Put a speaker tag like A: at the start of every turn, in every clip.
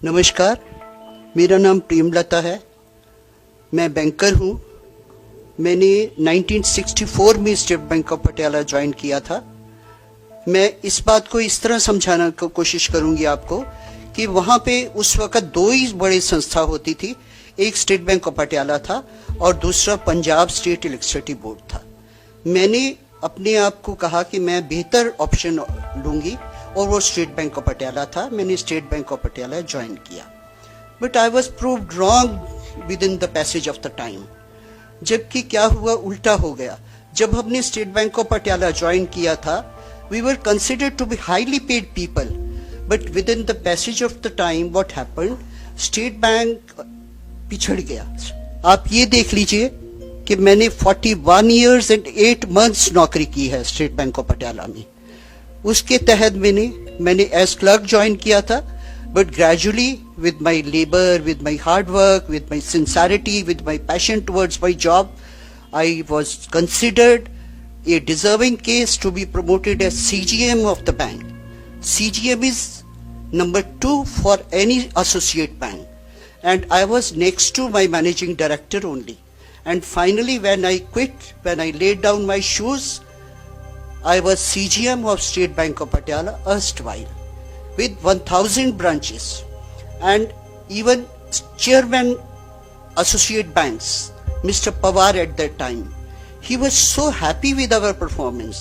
A: नमस्कार, मेरा नाम प्रेमलता है। मैं बैंकर हूँ। मैंने 1964 में state Bank of Patiala join किया था। मैं इस बात को इस तरह समझाना की कोशिश करूंगी आपको कि वहाँ पे उस वक्त दो ही बड़ी संस्था होती थी। एक स्टेट बैंक ऑफ पटियाला था और दूसरा पंजाब स्टेट इलेक्ट्रिसिटी बोर्ड था। मैंने अपने आप को कहा कि मैं बेहतर ऑप्शन लूंगी और वो स्टेट बैंक ऑफ पटियाला था। मैंने State Bank of Patiala join किया, but I was proved wrong within the passage of the time. जबकि क्या हुआ, उल्टा हो गया। जब हमने State Bank of Patiala join किया था, we were considered to be highly paid people, but within the passage of the time what happened, State Bank पिछड़ गया। आप ये देख लीजिए कि मैंने 41 years and 8 months नौकरी की है स्टेट बैंक ऑफ पटियाला में। उसके तहत मैंने एज क्लर्क ज्वाइन किया था, but gradually with my labour, with my hard work, with my sincerity, with my passion towards my job, I was considered a deserving case to be promoted as CGM of the bank. CGM is number 2 for any associate bank, and I was next to my managing director only. And finally, when I quit, when I laid down my shoes, I was CGM of State Bank of Patiala erstwhile, with 1000 branches, and even chairman associate banks, Mr. Pawar at that time, he was so happy with our performance,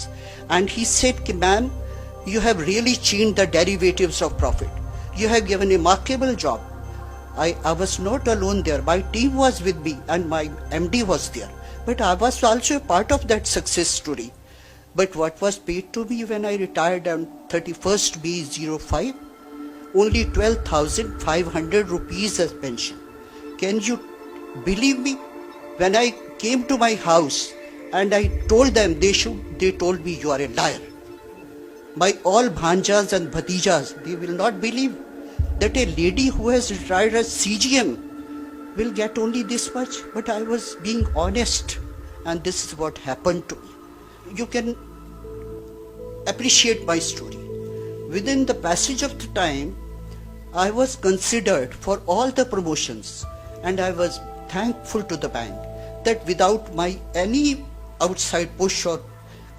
A: and he said, "Ma'am, you have really changed the derivatives of profit. You have given a remarkable job." I was not alone there. My team was with me and my MD was there. But I was also a part of that success story. But what was paid to me when I retired on 31st May 05? Only 12,500 rupees as pension. Can you believe me? When I came to my house and I told them, they told me, "You are a liar." My all bhanjas and bhatijas, they will not believe that a lady who has retired as CGM will get only this much. But I was being honest, and this is what happened to me. You can appreciate my story. Within the passage of the time, I was considered for all the promotions, and I was thankful to the bank that without my any outside push, or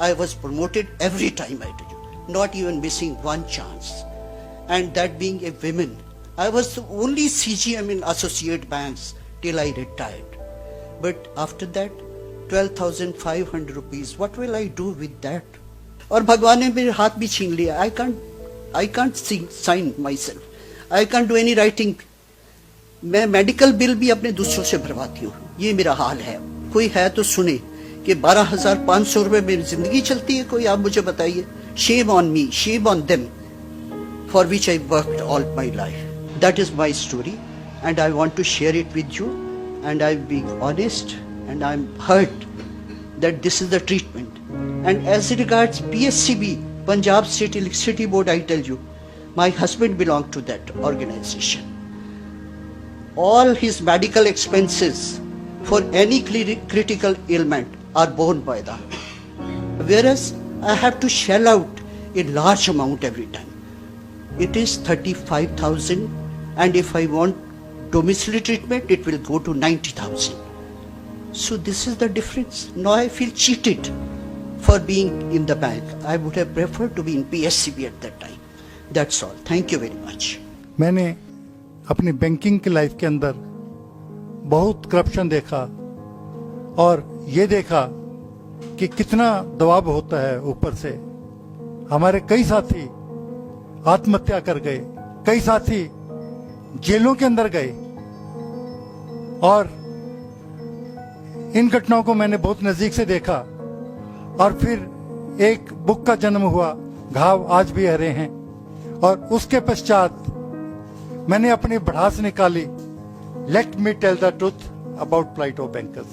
A: I was promoted every time I did it, not even missing one chance. And that being a woman, I was the only CGM in associate banks till I retired. But after that, 12,500 rupees, what will I do with that? और भगवान ने मेरे हाथ भी छीन लिया। I can't sign myself. I can't do any writing. मैं medical bill भी अपने दूसरों से भरवाती हूँ। ये मेरा हाल है। कोई है तो सुने कि 12,500 रुपए मेरी जिंदगी चलती है। कोई आप मुझे बताइए। Shame on me, shame on them, for which I worked all my life. That is my story, and I want to share it with you. And I'm being honest, and I'm hurt that this is the treatment. And as regards PSCB, Punjab State Electricity Board, I tell you, my husband belonged to that organization. All his medical expenses for any critical ailment are borne by them, whereas I have to shell out a large amount every time. It is 35,000, and if I want domiciliary treatment, it will go to 90,000. So this is the difference. Now I feel cheated for being in the bank. I would have preferred to be in PSCB at that time. That's all. Thank you very much.
B: मैंने अपनी banking की life के अंदर बहुत corruption देखा, और ये देखा कि कितना दबाव होता है ऊपर से। हमारे कई साथी आत्महत्या कर गए, कई साथी जेलों के अंदर गए, और इन घटनाओं को मैंने बहुत नजदीक से देखा। और फिर एक बुक का जन्म हुआ, घाव आज भी हरे हैं, और उसके पश्चात मैंने अपनी भड़ास निकाली, let me tell the truth about plight of bankers,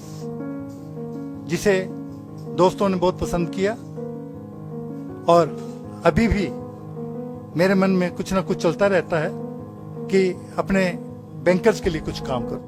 B: जिसे दोस्तों ने बहुत पसंद किया। और अभी भी मेरे मन में कुछ ना कुछ चलता रहता है कि अपने बैंकर्स के लिए कुछ काम करूं।